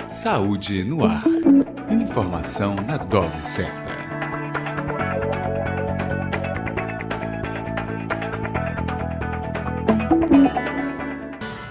Saúde no ar. Informação na dose certa.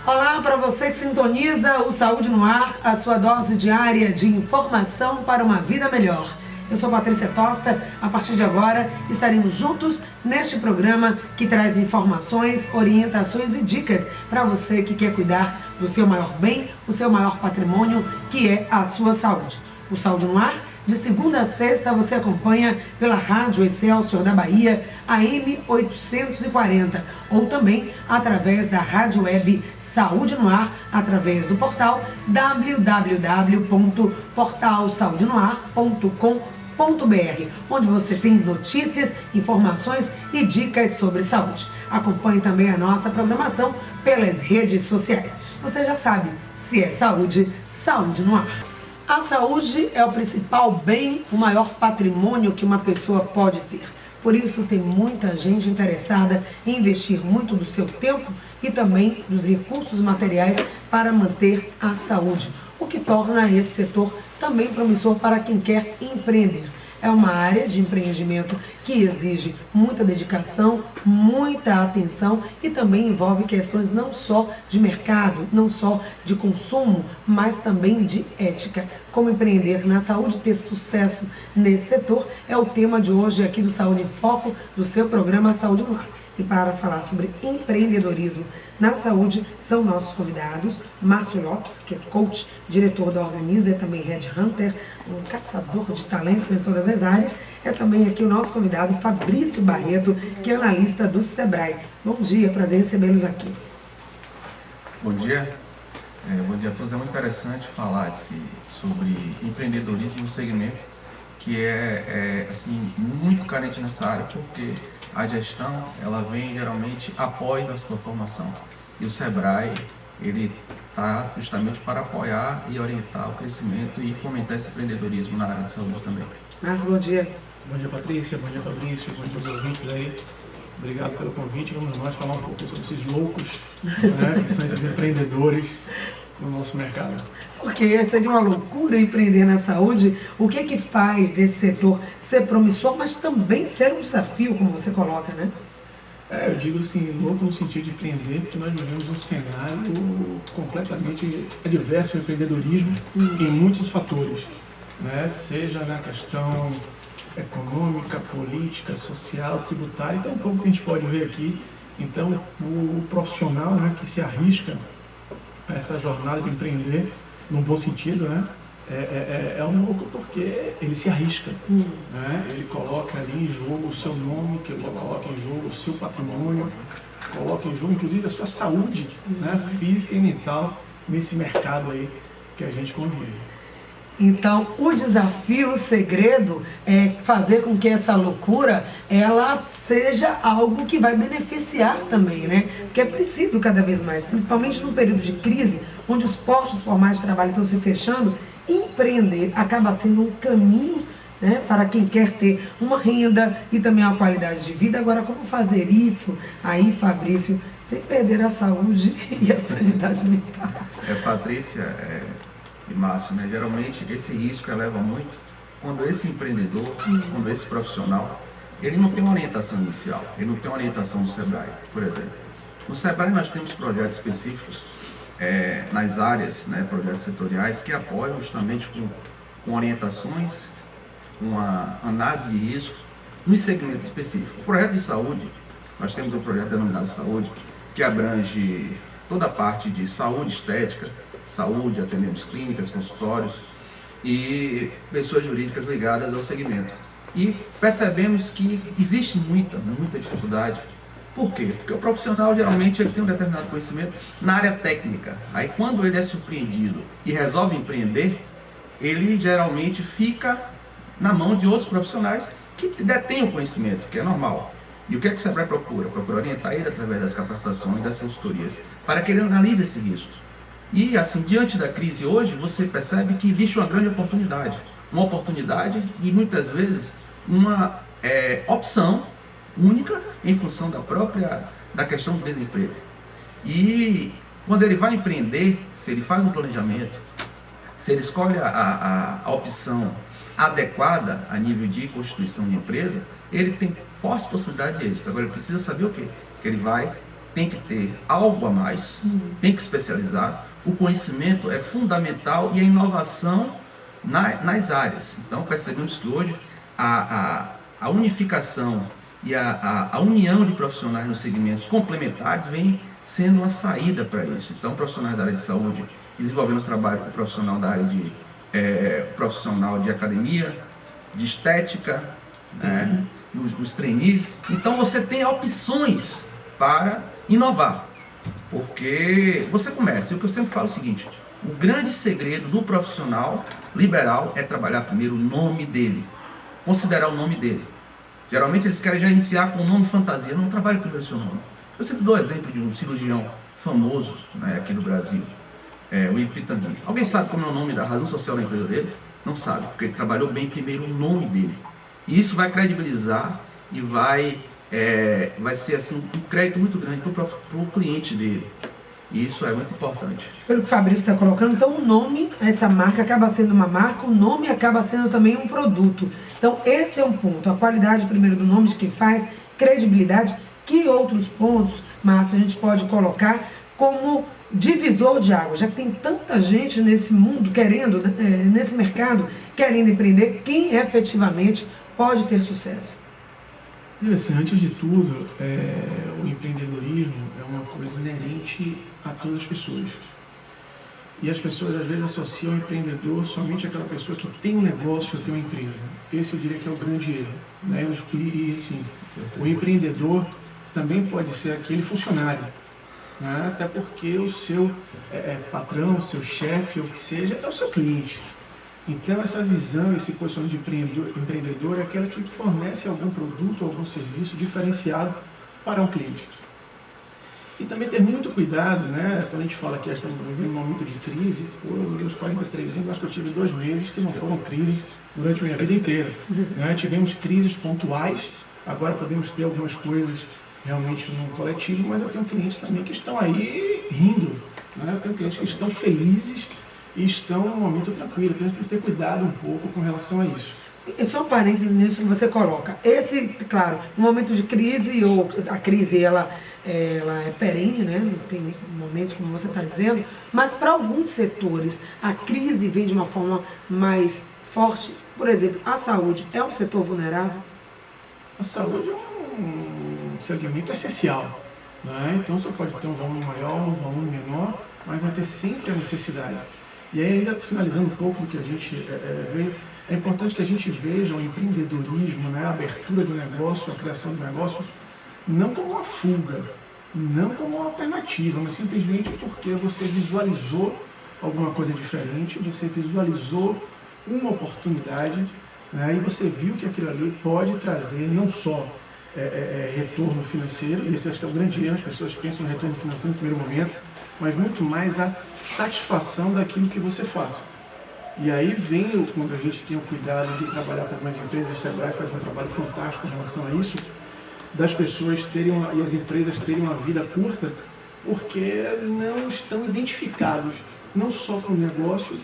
Olá para você que sintoniza o Saúde no Ar, a sua dose diária de informação para uma vida melhor. Eu sou Patrícia Tosta. A partir de agora estaremos juntos neste programa que traz informações, orientações e dicas para você que quer cuidar do seu maior bem, o seu maior patrimônio, que é a sua saúde. O Saúde no Ar, de segunda a sexta, você acompanha pela Rádio Excelsior da Bahia, AM 840, ou também através da rádio web Saúde no Ar, através do portal www.portalsaudenoar.com.br, onde você tem notícias, informações e dicas sobre saúde. Acompanhe também a nossa programação pelas redes sociais. Você já sabe, se é saúde, Saúde no Ar. A saúde é o principal bem, o maior patrimônio que uma pessoa pode ter. Por isso tem muita gente interessada em investir muito do seu tempo e também dos recursos materiais para manter a saúde, o que torna esse setor também promissor para quem quer empreender. É uma área de empreendimento que exige muita dedicação, muita atenção e também envolve questões não só de mercado, não só de consumo, mas também de ética. Como empreender na saúde e ter sucesso nesse setor é o tema de hoje aqui do Saúde em Foco, do seu programa Saúde no Ar. E para falar sobre empreendedorismo na saúde, são nossos convidados, Márcio Lopes, que é coach, diretor da Organiza, é também headhunter, um caçador de talentos em todas as áreas. É também aqui o nosso convidado, Fabrício Barreto, que é analista do Sebrae. Bom dia, prazer recebê-los aqui. Bom dia. Bom dia a todos. É muito interessante falar sobre empreendedorismo no segmento que é muito carente nessa área, porque a gestão ela vem geralmente após a sua formação. E o Sebrae ele está justamente para apoiar e orientar o crescimento e fomentar esse empreendedorismo na área de saúde também. Márcio, bom dia. Bom dia, Patrícia. Bom dia, Fabrício. Bom dia aos ouvintes aí. Obrigado pelo convite. Vamos nós falar um pouco sobre esses loucos, né, que são esses empreendedores no nosso mercado. Porque seria uma loucura empreender na saúde. O que é que faz desse setor ser promissor, mas também ser um desafio, como você coloca, né? Eu digo assim, louco no sentido de empreender, porque nós vivemos um cenário completamente adverso ao empreendedorismo em muitos fatores, né? Seja na questão econômica, política, social, tributária, então um pouco que a gente pode ver aqui. Então, o profissional, né, que se arrisca essa jornada de empreender, num bom sentido, né? É um louco porque ele se arrisca, né? Ele coloca ali em jogo o seu nome, que ele coloca em jogo o seu patrimônio, coloca em jogo inclusive a sua saúde, né, física e mental nesse mercado aí que a gente convive. Então, o desafio, o segredo é fazer com que essa loucura, ela seja algo que vai beneficiar também, né? Porque é preciso cada vez mais, principalmente num período de crise, onde os postos formais de trabalho estão se fechando, empreender acaba sendo um caminho, né, para quem quer ter uma renda e também uma qualidade de vida. Agora, como fazer isso aí, Fabrício, sem perder a saúde e a sanidade mental? Patrícia, e Márcio, né? Geralmente esse risco eleva muito quando esse empreendedor, quando esse profissional, ele não tem uma orientação inicial, ele não tem uma orientação do Sebrae, por exemplo. No Sebrae nós temos projetos específicos nas áreas, né, projetos setoriais que apoiam justamente com orientações, com a análise de risco nos segmentos específicos. O projeto de saúde, nós temos um projeto denominado Saúde, que abrange toda a parte de saúde estética, saúde, atendemos clínicas, consultórios e pessoas jurídicas ligadas ao segmento. E percebemos que existe muita dificuldade. Por quê? Porque o profissional geralmente ele tem um determinado conhecimento na área técnica. Aí quando ele é surpreendido e resolve empreender, ele geralmente fica na mão de outros profissionais que detêm o conhecimento, que é normal. E o que é que o Sebrae procura? Procura orientar ele através das capacitações, das consultorias, para que ele analise esse risco. E assim, diante da crise hoje, você percebe que existe uma grande oportunidade. Uma oportunidade e muitas vezes uma opção única em função da questão do desemprego. E Quando ele vai empreender, se ele faz um planejamento, se ele escolhe a opção adequada a nível de constituição de empresa, ele tem forte possibilidade de êxito. Agora ele precisa saber o quê? Que ele tem que ter algo a mais, tem que especializar. O conhecimento é fundamental e a inovação nas áreas. Então percebemos que hoje a unificação e a união de profissionais nos segmentos complementares vem sendo uma saída para isso. Então profissionais da área de saúde desenvolvendo trabalho com o profissional da área de profissional de academia, de estética, né, nos trainees. Então você tem opções para inovar, porque você começa. E o que eu sempre falo é o seguinte: o grande segredo do profissional liberal é trabalhar primeiro o nome dele, considerar o nome dele. Geralmente eles querem já iniciar com um nome fantasia. Não trabalhe primeiro o seu nome. Eu sempre dou exemplo de um cirurgião famoso, né, aqui no Brasil, o Ivo Pitangui. Alguém sabe como é o nome da razão social da empresa dele? Não sabe, porque ele trabalhou bem primeiro o nome dele. E isso vai credibilizar e vai ser assim, um crédito muito grande para o cliente dele. E isso é muito importante. Pelo que o Fabrício está colocando, então o nome, essa marca acaba sendo uma marca, o nome acaba sendo também um produto. Então esse é um ponto, a qualidade primeiro do nome de quem faz, credibilidade. Que outros pontos, Márcio, a gente pode colocar como divisor de água, já que tem tanta gente nesse mundo querendo, nesse mercado, querendo empreender, quem efetivamente pode ter sucesso? E assim, antes de tudo, o empreendedorismo é uma coisa inerente a todas as pessoas. E as pessoas às vezes associam o empreendedor somente àquela pessoa que tem um negócio ou tem uma empresa. Esse eu diria que é o grande erro, né? E assim, o empreendedor também pode ser aquele funcionário, né? Até porque o seu patrão, o seu chefe, ou o que seja, é o seu cliente. Então essa visão, esse posicionamento de empreendedor é aquela que fornece algum produto, algum serviço diferenciado para um cliente. E também ter muito cuidado, né? Quando a gente fala que estamos vivendo um momento de crise, nos meus 43 anos, acho que eu tive 2 meses que não foram crises durante a minha vida inteira, né? Tivemos crises pontuais, agora podemos ter algumas coisas realmente no coletivo, mas eu tenho clientes também que estão aí rindo, né? Eu tenho clientes que estão felizes e estão num momento tranquilo, então a gente tem que ter cuidado um pouco com relação a isso. Só um parênteses nisso que você coloca. Esse, claro, no momento de crise, ou a crise ela é perene, né? Não tem momentos como você está dizendo, mas para alguns setores a crise vem de uma forma mais forte. Por exemplo, a saúde é um setor vulnerável? A saúde é um segmento essencial, né? Então você pode ter um volume maior, um volume menor, mas vai ter sempre a necessidade. E aí, ainda finalizando um pouco do que a gente vê, é importante que a gente veja o empreendedorismo, né, a abertura do negócio, a criação do negócio, não como uma fuga, não como uma alternativa, mas simplesmente porque você visualizou alguma coisa diferente, você visualizou uma oportunidade, né, e você viu que aquilo ali pode trazer não só retorno financeiro, e esse acho que é o grande erro, as pessoas pensam no retorno financeiro no primeiro momento, mas muito mais a satisfação daquilo que você faça. E aí vem, quando a gente tem o cuidado de trabalhar com algumas empresas, o Sebrae faz um trabalho fantástico em relação a isso, das pessoas e as empresas terem uma vida curta, porque não estão identificados, não só com o negócio,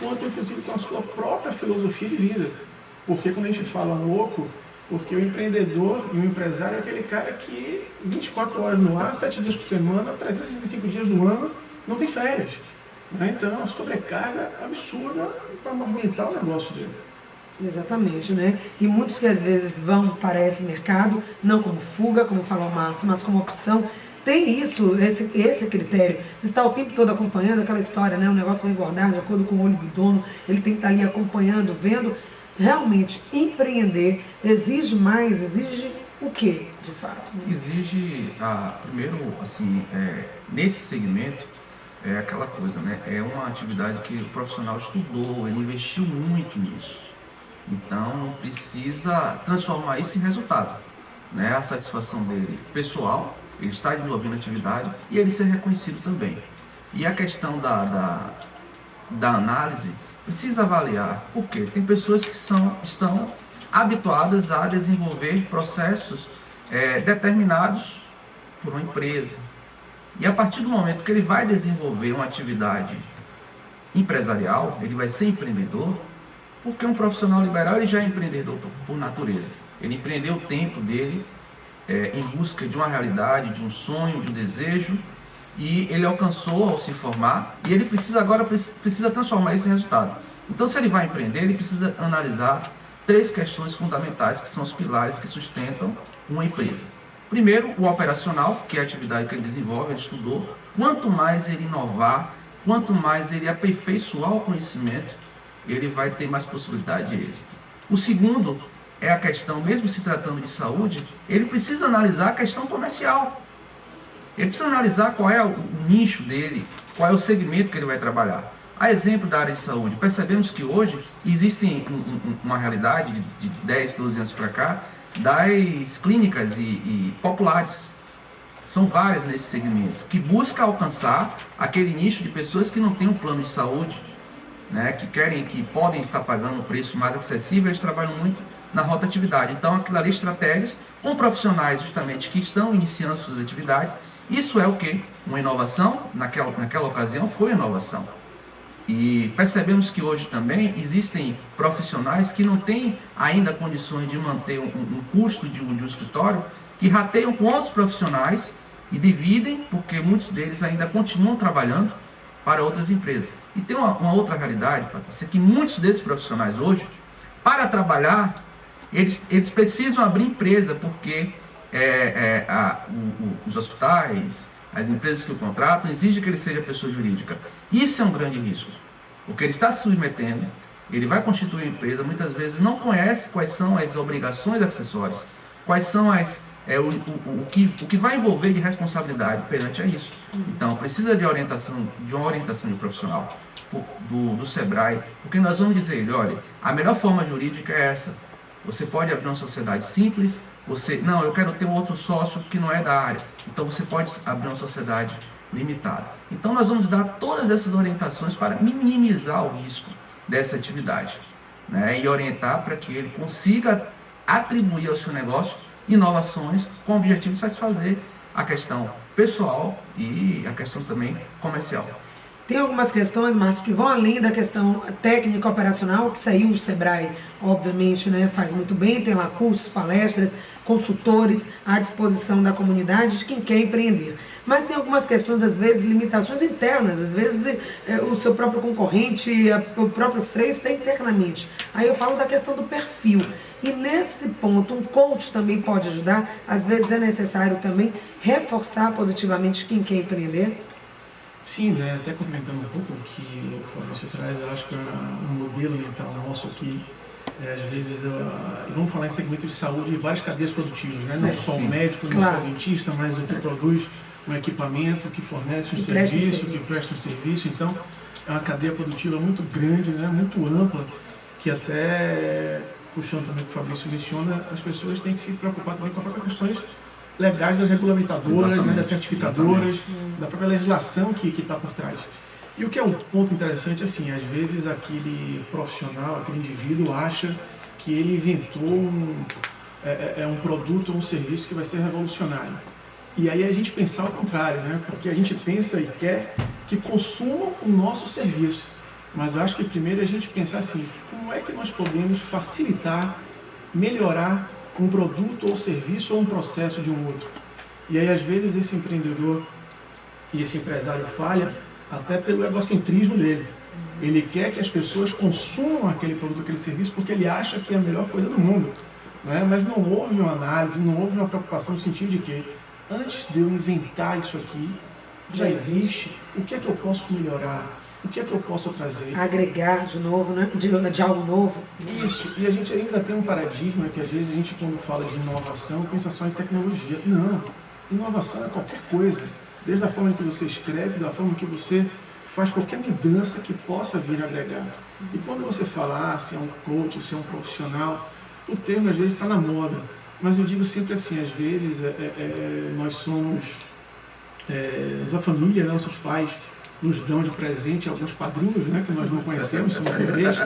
quanto inclusive com a sua própria filosofia de vida. Porque quando a gente fala louco, porque o empreendedor e o empresário é aquele cara que 24 horas no ar, 7 dias por semana, 365 dias do ano, não tem férias. Né? Então é uma sobrecarga absurda para movimentar o negócio dele. Exatamente, né? E muitos que às vezes vão para esse mercado, não como fuga, como falou o Márcio, mas como opção, tem esse critério de estar o tempo todo acompanhando aquela história, né? O negócio vai engordar de acordo com o olho do dono, ele tem que estar ali acompanhando, vendo. Realmente, empreender exige mais, exige o quê, de fato? Exige, primeiro, assim, nesse segmento, é aquela coisa, né? É uma atividade que o profissional estudou, ele investiu muito nisso. Então, precisa transformar isso em resultado, né? A satisfação dele pessoal, ele está desenvolvendo atividade e ele ser reconhecido também. E a questão da análise, precisa avaliar. Por quê? Tem pessoas que estão habituadas a desenvolver processos determinados por uma empresa, E a partir do momento que ele vai desenvolver uma atividade empresarial, ele vai ser empreendedor, porque um profissional liberal ele já é empreendedor por natureza. Ele empreendeu o tempo dele em busca de uma realidade, de um sonho, de um desejo, e ele alcançou ao se formar, e ele precisa transformar isso em resultado. Então, se ele vai empreender, ele precisa analisar 3 questões fundamentais, que são os pilares que sustentam uma empresa. Primeiro, o operacional, que é a atividade que ele desenvolve, ele estudou. Quanto mais ele inovar, quanto mais ele aperfeiçoar o conhecimento, ele vai ter mais possibilidade de êxito. O segundo é a questão, mesmo se tratando de saúde, ele precisa analisar a questão comercial. Ele precisa analisar qual é o nicho dele, qual é o segmento que ele vai trabalhar. A exemplo da área de saúde, percebemos que hoje existe uma realidade de 10, 12 anos para cá, das clínicas e populares. São várias nesse segmento, que busca alcançar aquele nicho de pessoas que não têm um plano de saúde, né, que podem estar pagando um preço mais acessível, eles trabalham muito na rotatividade. Então, aquilo ali, estratégias com profissionais justamente que estão iniciando suas atividades. Isso é o que? Uma inovação, naquela ocasião foi inovação. E percebemos que hoje também existem profissionais que não têm ainda condições de manter um custo de um escritório, que rateiam com outros profissionais e dividem, porque muitos deles ainda continuam trabalhando para outras empresas. E tem uma outra realidade, Patrícia, que muitos desses profissionais hoje, para trabalhar, eles precisam abrir empresa, porque os hospitais, as empresas que o contratam, exigem que ele seja pessoa jurídica. Isso é um grande risco, porque ele está se submetendo, ele vai constituir uma empresa, muitas vezes não conhece quais são as obrigações acessórias, quais são o que vai envolver de responsabilidade perante a isso. Então, precisa de uma orientação de profissional do SEBRAE, porque nós vamos dizer ele, olha, a melhor forma jurídica é essa. Você pode abrir uma sociedade simples, eu quero ter um outro sócio que não é da área, então você pode abrir uma sociedade limitada. Então nós vamos dar todas essas orientações para minimizar o risco dessa atividade, né, e orientar para que ele consiga atribuir ao seu negócio inovações com o objetivo de satisfazer a questão pessoal e a questão também comercial. Tem algumas questões, Márcio, que vão além da questão técnica operacional, que saiu o SEBRAE, obviamente, né, faz muito bem, tem lá cursos, palestras, consultores à disposição da comunidade, de quem quer empreender. Mas tem algumas questões, às vezes, limitações internas, às vezes o seu próprio concorrente, o próprio freio está internamente. Aí eu falo da questão do perfil. E nesse ponto, um coach também pode ajudar, às vezes é necessário também reforçar positivamente quem quer empreender. Sim, né? Até comentando um pouco o que o Fabrício traz, eu acho que um modelo mental nosso aqui, às vezes, vamos falar em segmento de saúde, várias cadeias produtivas, né? Não só o médico, não só o dentista, mas o que produz um equipamento, que fornece um serviço, que presta um serviço. Então, é uma cadeia produtiva muito grande, né? Muito ampla, que até, puxando também o que o Fabrício menciona, as pessoas têm que se preocupar também com as próprias questões legais das regulamentadoras, né, das certificadoras, da própria legislação que está por trás. E o que é um ponto interessante, assim, às vezes aquele profissional, aquele indivíduo acha que ele inventou um produto ou um serviço que vai ser revolucionário. E aí a gente pensar ao contrário, né, porque a gente pensa e quer que consumam o nosso serviço. Mas eu acho que primeiro a gente pensar assim, como é que nós podemos facilitar, melhorar um produto ou serviço ou um processo de um outro. E aí, às vezes, esse empreendedor e esse empresário falha até pelo egocentrismo dele. Ele quer que as pessoas consumam aquele produto, aquele serviço, porque ele acha que é a melhor coisa do mundo. Não é? Mas não houve uma análise, não houve uma preocupação no sentido de que, antes de eu inventar isso aqui, já existe, o que é que eu posso melhorar? O que é que eu posso trazer? Agregar de novo, né? De algo novo. Isso. E a gente ainda tem um paradigma que às vezes a gente, quando fala de inovação, pensa só em tecnologia. Não. Inovação é qualquer coisa. Desde a forma que você escreve, da forma que você faz qualquer mudança que possa vir a agregar. E quando você fala, se é um coach, se é um profissional, o termo às vezes está na moda. Mas eu digo sempre assim, às vezes nós somos, a família, né, nossos pais, nos dão de presente alguns padrinhos, né, que nós não conhecemos, são bebês.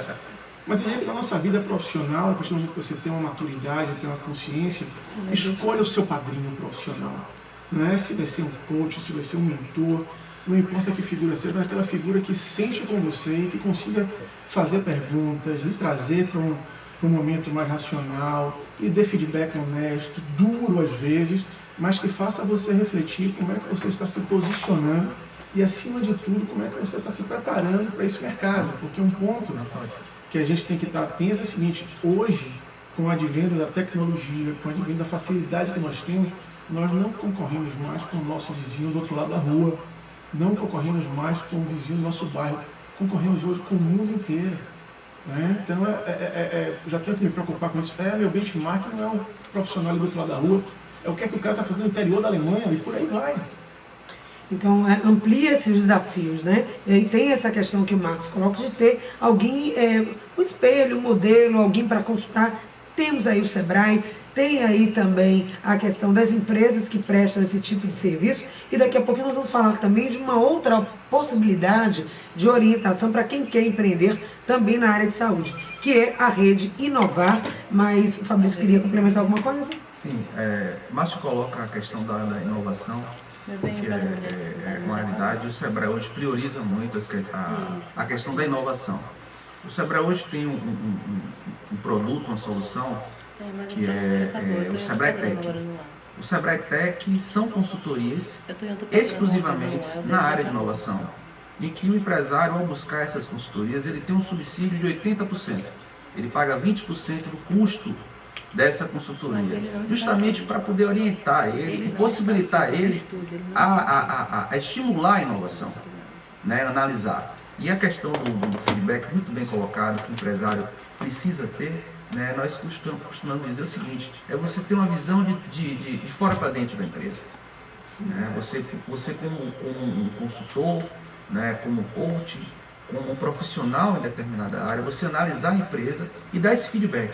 Mas na nossa vida profissional, a partir do momento que você tem uma maturidade, tem uma consciência, escolha o seu padrinho profissional. né? Se vai ser um coach, se vai ser um mentor, não importa que figura seja, mas aquela figura que sente com você e que consiga fazer perguntas, lhe trazer para um momento mais racional, e dê feedback honesto, duro às vezes, mas que faça você refletir como é que você está se posicionando e, acima de tudo, como é que você está se preparando para esse mercado. Porque um ponto que a gente tem que estar atento é o seguinte: hoje, com o advento da tecnologia, com o advento da facilidade que nós temos, nós não concorremos mais com o nosso vizinho do outro lado da rua, não concorremos mais com o vizinho do nosso bairro, concorremos hoje com o mundo inteiro. Né? Então, já tenho que me preocupar com isso. Meu benchmark não é um profissional ali do outro lado da rua, é o que é que o cara está fazendo no interior da Alemanha e por aí vai. Então, amplia-se os desafios, né? E tem essa questão que o Marcos coloca de ter alguém, um espelho, um modelo, alguém para consultar. Temos aí o Sebrae, tem aí também a questão das empresas que prestam esse tipo de serviço, e daqui a pouco nós vamos falar também de uma outra possibilidade de orientação para quem quer empreender também na área de saúde, que é a rede Inovar. Mas o Fabrício queria complementar alguma coisa? Sim, Márcio coloca a questão da inovação, que é uma realidade. O Sebrae hoje prioriza muito a questão da inovação. O Sebrae hoje tem um produto, uma solução, que é o Sebrae Tech. O Sebrae Tech são consultorias exclusivamente na área de inovação, em que o empresário, ao buscar essas consultorias, ele tem um subsídio de 80%. Ele paga 20% do custo dessa consultoria, justamente para poder orientar ele e possibilitar ele a estimular a inovação, né, analisar. E a questão do feedback, muito bem colocado, que o empresário precisa ter, né, nós costumamos dizer o seguinte: é você ter uma visão de fora para dentro da empresa. Né? Você como um consultor, né, como coach, como um profissional em determinada área, você analisar a empresa e dar esse feedback.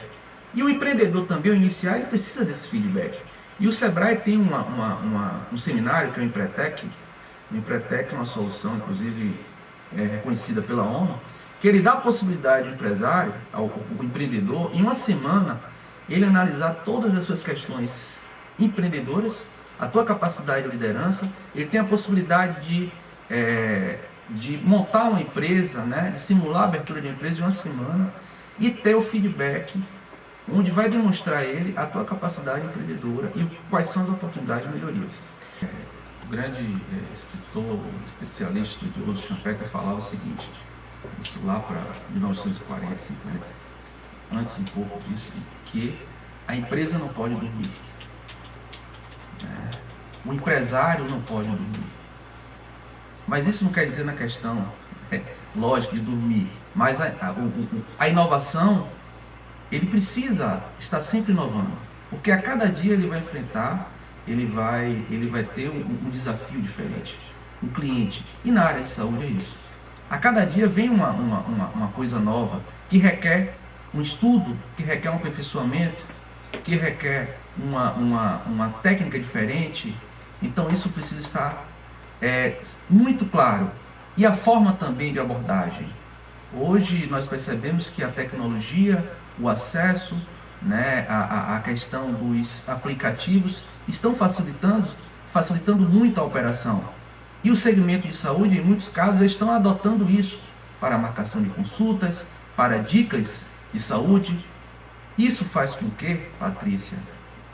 E o empreendedor também, ao iniciar, ele precisa desse feedback. E o Sebrae tem um seminário que é o Empretec. O Empretec é uma solução, inclusive, reconhecida pela ONU, que ele dá a possibilidade ao empresário, ao empreendedor, em uma semana, ele analisar todas as suas questões empreendedoras, a tua capacidade de liderança. Ele tem a possibilidade de montar uma empresa, né, de simular a abertura de uma empresa em uma semana e ter o feedback, onde vai demonstrar a ele a tua capacidade empreendedora e quais são as oportunidades de melhorias. O grande escritor, especialista, estudioso Schumpeter falava o seguinte, isso lá para 1940, 50, antes um pouco disso, que a empresa não pode dormir, o empresário não pode dormir. Mas isso não quer dizer na questão lógica de dormir, mas a inovação, ele precisa estar sempre inovando, porque a cada dia ele vai enfrentar, ele vai ter um desafio diferente, um cliente. E na área de saúde é isso. A cada dia vem uma coisa nova, que requer um estudo, que requer um aperfeiçoamento, que requer uma técnica diferente. Então isso precisa estar muito claro. E a forma também de abordagem. Hoje nós percebemos que a tecnologia, o acesso, né, a questão dos aplicativos estão facilitando muito a operação. E o segmento de saúde, em muitos casos, estão adotando isso para a marcação de consultas, para dicas de saúde. Isso faz com que, Patrícia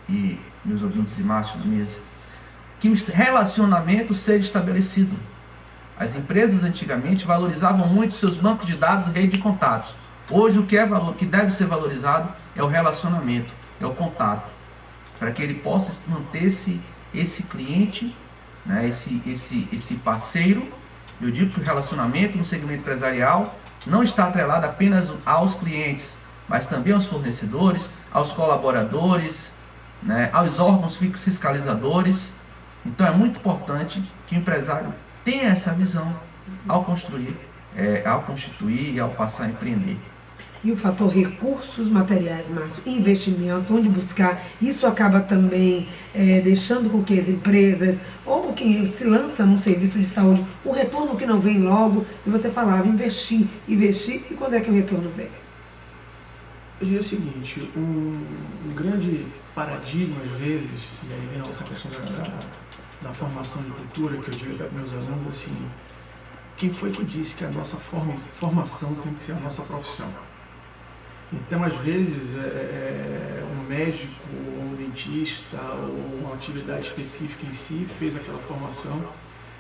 e meus ouvintes e Márcio na mesa, que o relacionamento seja estabelecido. As empresas antigamente valorizavam muito seus bancos de dados e rede de contatos. Hoje o que deve ser valorizado é o relacionamento, é o contato, para que ele possa manter esse cliente, né, esse parceiro. Eu digo que o relacionamento no segmento empresarial não está atrelado apenas aos clientes, mas também aos fornecedores, aos colaboradores, né, aos órgãos fiscalizadores. Então é muito importante que o empresário tenha essa visão ao construir, ao constituir e ao passar a empreender. E o fator recursos materiais, Márcio, investimento, onde buscar, isso acaba também deixando com que as empresas, ou quem se lança num serviço de saúde, o retorno que não vem logo, e você falava, investir, e quando é que o retorno vem? Eu diria o seguinte, um grande paradigma, às vezes, e aí vem essa questão da formação de cultura, que eu digo até para meus alunos assim, quem foi que disse que a nossa formação tem que ser a nossa profissão? Então, às vezes, um médico, ou um dentista, ou uma atividade específica em si, fez aquela formação,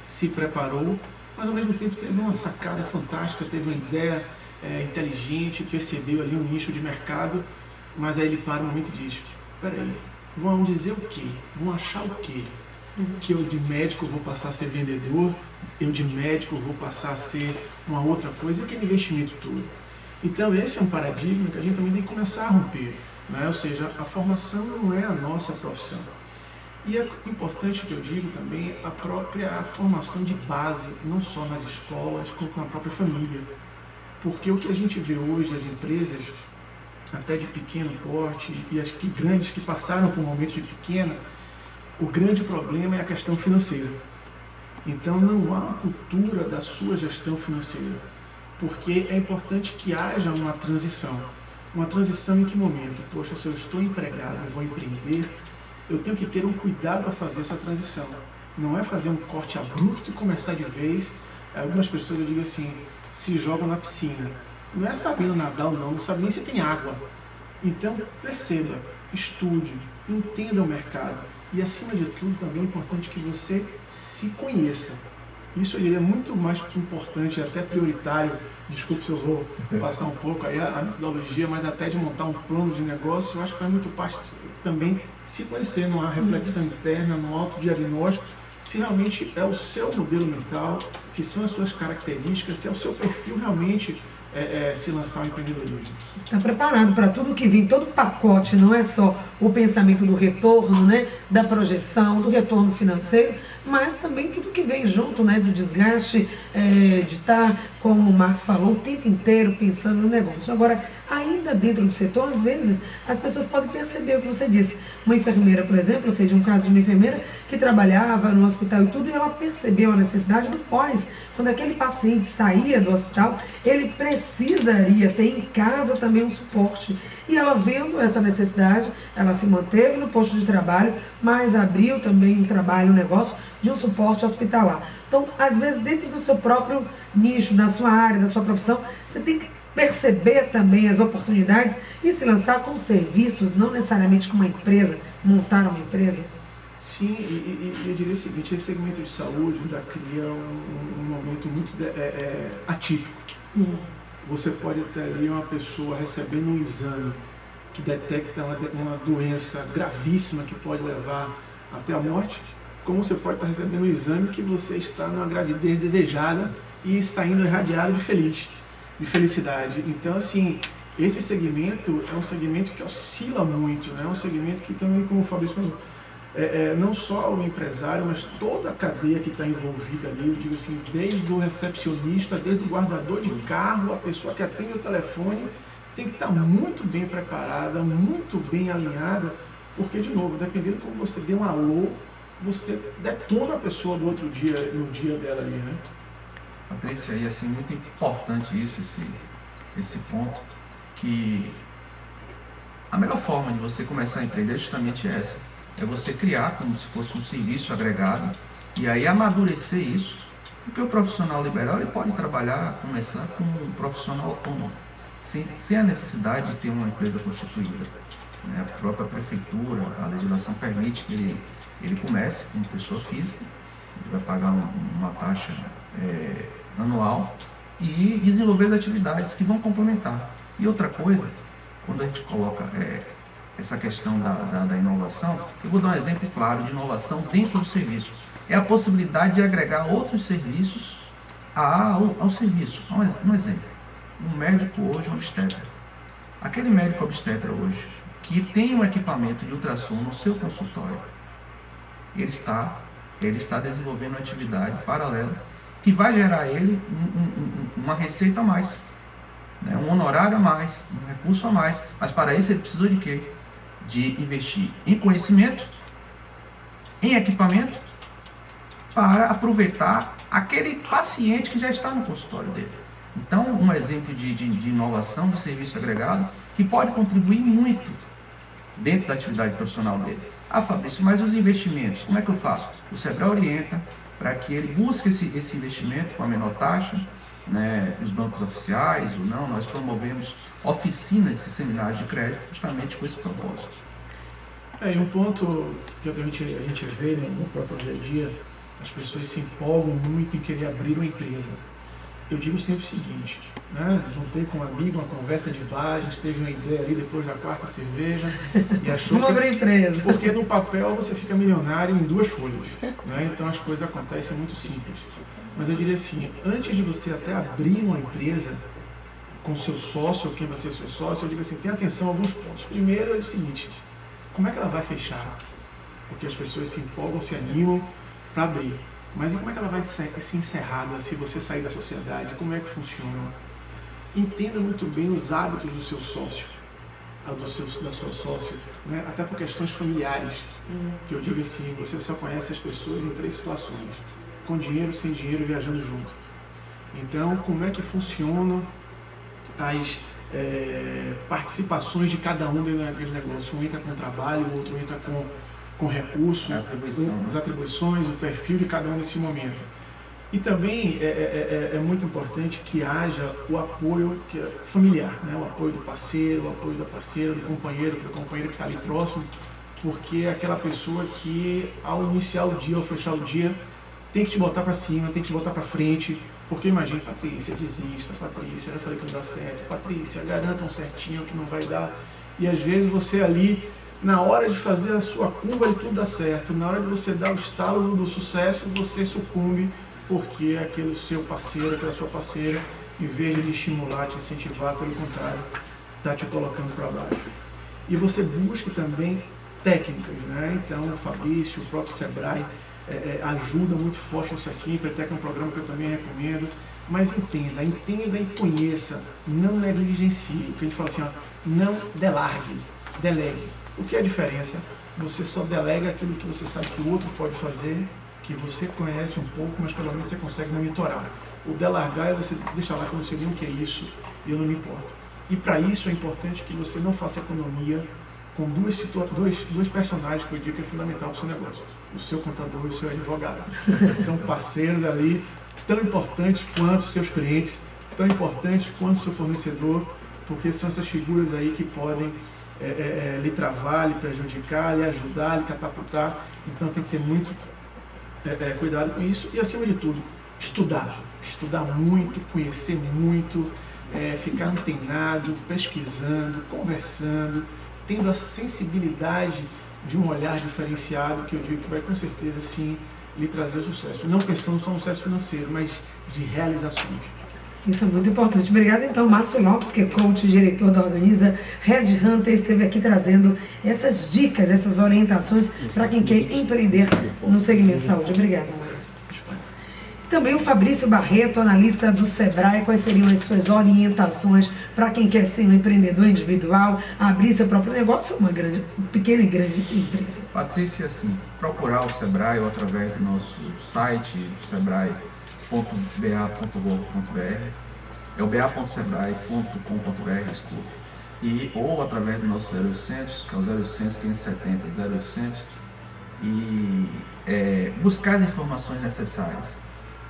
se preparou, mas ao mesmo tempo teve uma sacada fantástica, teve uma ideia inteligente, percebeu ali um nicho de mercado, mas aí ele para um momento e diz, peraí, vão dizer o quê? Vão achar o quê? Que eu de médico vou passar a ser vendedor, eu de médico vou passar a ser uma outra coisa, aquele investimento todo. Então esse é um paradigma que a gente também tem que começar a romper, né? Ou seja, a formação não é a nossa profissão. E é importante que eu digo também a própria formação de base, não só nas escolas, como na própria família. Porque o que a gente vê hoje, as empresas, até de pequeno porte, e as que grandes que passaram por um momento de pequena, o grande problema é a questão financeira. Então não há cultura da sua gestão financeira, porque é importante que haja uma transição. Uma transição em que momento? Poxa, se eu estou empregado, eu vou empreender, eu tenho que ter um cuidado a fazer essa transição. Não é fazer um corte abrupto e começar de vez. Algumas pessoas, eu digo assim, se jogam na piscina. Não é sabendo nadar ou não sabe nem se tem água. Então, perceba, estude, entenda o mercado. E, acima de tudo, também é importante que você se conheça. Isso eu diria muito mais importante, até prioritário, desculpe se eu vou passar um pouco aí a metodologia, mas até de montar um plano de negócio, eu acho que faz muito parte também se conhecer numa reflexão interna, num autodiagnóstico, se realmente é o seu modelo mental, se são as suas características, se é o seu perfil realmente se lançar ao empreendedorismo. Está preparado para tudo que vem, todo o pacote, não é só o pensamento do retorno, né, da projeção, do retorno financeiro, mas também tudo que vem junto, né, do desgaste de estar, como o Marcos falou, o tempo inteiro pensando no negócio. Agora, ainda dentro do setor, às vezes, as pessoas podem perceber o que você disse. Uma enfermeira, por exemplo, ou seja, um caso de uma enfermeira que trabalhava no hospital e tudo, e ela percebeu a necessidade do pós. Quando aquele paciente saía do hospital, ele precisaria ter em casa também um suporte. E ela, vendo essa necessidade, ela se manteve no posto de trabalho, mas abriu também um trabalho, um negócio de um suporte hospitalar. Então, às vezes, dentro do seu próprio nicho, da sua área, da sua profissão, você tem que perceber também as oportunidades e se lançar com serviços, não necessariamente com uma empresa, montar uma empresa. Sim, e eu diria o seguinte, esse segmento de saúde ainda cria um momento muito atípico. Você pode ter ali uma pessoa recebendo um exame que detecta uma doença gravíssima que pode levar até a morte, como você pode estar recebendo um exame que você está numa gravidez desejada e saindo irradiado de felicidade. Então, assim, esse segmento é um segmento que oscila muito, né? É um segmento que também, como o Fabrício falou, não só o empresário, mas toda a cadeia que está envolvida ali, eu digo assim, desde o recepcionista, desde o guardador de carro, a pessoa que atende o telefone, tem que estar muito bem preparada, muito bem alinhada, porque, de novo, dependendo de como você dê um alô, você detona a pessoa do outro dia, no dia dela ali, né? Patrícia, aí assim, muito importante isso, esse ponto, que a melhor forma de você começar a empreender é justamente essa. É você criar como se fosse um serviço agregado e aí amadurecer isso, porque o profissional liberal ele pode começar com um profissional autônomo, sem a necessidade de ter uma empresa constituída. A própria prefeitura, a legislação permite que ele comece como pessoa física, ele vai pagar uma taxa anual e desenvolver as atividades que vão complementar. E outra coisa, quando a gente coloca essa questão da inovação, eu vou dar um exemplo claro de inovação dentro do serviço. É a possibilidade de agregar outros serviços ao serviço. Um exemplo, um médico hoje, um obstetra. Aquele médico obstetra hoje, que tem um equipamento de ultrassom no seu consultório, ele está desenvolvendo uma atividade paralela que vai gerar a ele uma receita a mais, né? Um honorário a mais, um recurso a mais. Mas para isso ele precisou de quê? De investir em conhecimento, em equipamento, para aproveitar aquele paciente que já está no consultório dele. Então, um exemplo de inovação, de serviço agregado, que pode contribuir muito dentro da atividade profissional dele. Ah, Fabrício, mas os investimentos, como é que eu faço? O Sebrae orienta para que ele busque esse investimento com a menor taxa, né, os bancos oficiais ou não. Nós promovemos oficinas e seminários de crédito justamente com esse propósito. E um ponto que a gente vê, né, no próprio dia a dia, as pessoas se empolgam muito em querer abrir uma empresa. Eu digo sempre o seguinte, né? Juntei com um amigo uma conversa de bar, a gente teve uma ideia ali depois da 4ª cerveja e achou Vamos abrir empresa. Porque no papel você fica milionário em 2 folhas, né? Então as coisas acontecem muito simples. Mas eu diria assim, antes de você até abrir uma empresa com seu sócio ou quem vai ser seu sócio, eu digo assim, tenha atenção a alguns pontos. Primeiro é o seguinte, como é que ela vai fechar? Porque as pessoas se empolgam, se animam para abrir. Mas e como é que ela vai ser encerrada se você sair da sociedade? Como é que funciona? Entenda muito bem os hábitos do seu sócio, da sua sócia, né? Até por questões familiares. Que eu digo assim, você só conhece as pessoas em 3 situações. Com dinheiro, sem dinheiro, viajando junto. Então, como é que funcionam as participações de cada um dentro daquele negócio? Um entra com trabalho, o outro entra com recurso, as atribuições, o perfil de cada um nesse momento. E também é muito importante que haja o apoio familiar, né? O apoio do parceiro, o apoio da parceira, do companheiro que está ali próximo, porque é aquela pessoa que ao iniciar o dia, ao fechar o dia, tem que te botar para cima, tem que te botar para frente, porque imagine, Patrícia, desista, Patrícia, já falei que não dá certo, Patrícia, garantam certinho que não vai dar, e às vezes você ali, na hora de fazer a sua curva e tudo dá certo, na hora de você dar o estalo do sucesso, você sucumbe, porque aquele seu parceiro, aquela sua parceira, em vez de te estimular, te incentivar, pelo contrário, está te colocando para baixo. E você busque também técnicas, né? Então o Fabrício, o próprio Sebrae, ajuda muito forte nisso aqui, Empretec é um programa que eu também recomendo, mas entenda e conheça, não negligencie, o que a gente fala assim, ó, não delegue. O que é a diferença? Você só delega aquilo que você sabe que o outro pode fazer, que você conhece um pouco, mas pelo menos você consegue monitorar. O delargar é você deixar lá que eu não sei nem o que é isso e eu não me importo. E para isso é importante que você não faça economia com dois personagens que eu digo que é fundamental para o seu negócio. O seu contador e o seu advogado. São parceiros ali tão importantes quanto os seus clientes, tão importantes quanto o seu fornecedor, porque são essas figuras aí que podem lhe travar, lhe prejudicar, lhe ajudar, lhe catapultar. Então tem que ter muito cuidado com isso e, acima de tudo, estudar muito, conhecer muito, ficar antenado, pesquisando, conversando, tendo a sensibilidade de um olhar diferenciado, que eu digo que vai com certeza sim lhe trazer sucesso. Não pensando só no sucesso financeiro, mas de realizações. Isso é muito importante. Obrigada, então, Márcio Lopes, que é coach e diretor da Organiza Headhunter, esteve aqui trazendo essas dicas, essas orientações para quem quer empreender no segmento de saúde. Obrigada, Márcio. Também o Fabrício Barreto, analista do Sebrae, quais seriam as suas orientações para quem quer ser um empreendedor individual, abrir seu próprio negócio, uma pequena e grande empresa? Patrícia, assim, procurar o Sebrae ou através do nosso site, sebrae.ba.gov.br, é o ba.sebrae.com.br, desculpa, ou através do nosso 0800, que é o 0800 570 0800, e buscar as informações necessárias.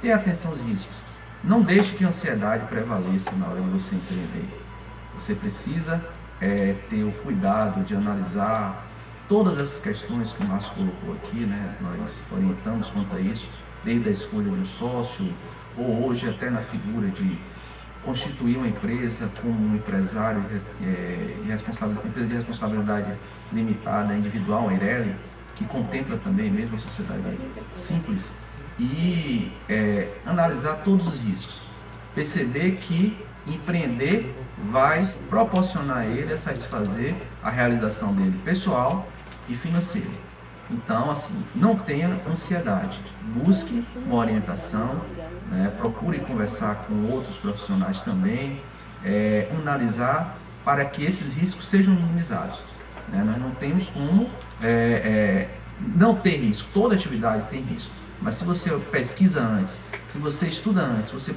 Ter atenção aos riscos. Não deixe que a ansiedade prevaleça na hora de você empreender. Você precisa ter o cuidado de analisar todas essas questões que o Márcio colocou aqui, né? Nós orientamos quanto a isso, desde a escolha de um sócio, ou hoje até na figura de constituir uma empresa como um empresário empresa de responsabilidade limitada, individual, a Eireli, que contempla também mesmo a sociedade simples, e analisar todos os riscos, perceber que empreender vai proporcionar a ele a satisfazer a realização dele pessoal e financeira. Então, assim, não tenha ansiedade, busque uma orientação, né? Procure conversar com outros profissionais também, analisar para que esses riscos sejam minimizados, né? Nós não temos como não ter risco, toda atividade tem risco. Mas se você pesquisa antes, se você estuda antes, você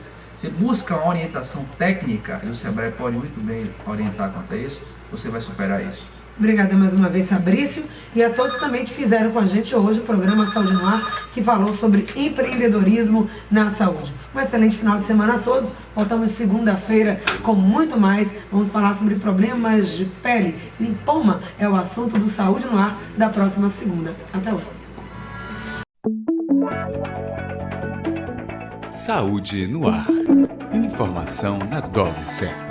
busca uma orientação técnica, e o Sebrae pode muito bem orientar quanto a isso, você vai superar isso. Obrigada mais uma vez, Fabrício, e a todos também que fizeram com a gente hoje o programa Saúde no Ar, que falou sobre empreendedorismo na saúde. Um excelente final de semana a todos. Voltamos segunda-feira com muito mais. Vamos falar sobre problemas de pele. Linfoma é o assunto do Saúde no Ar da próxima segunda. Até lá. Saúde no Ar. Informação na dose certa.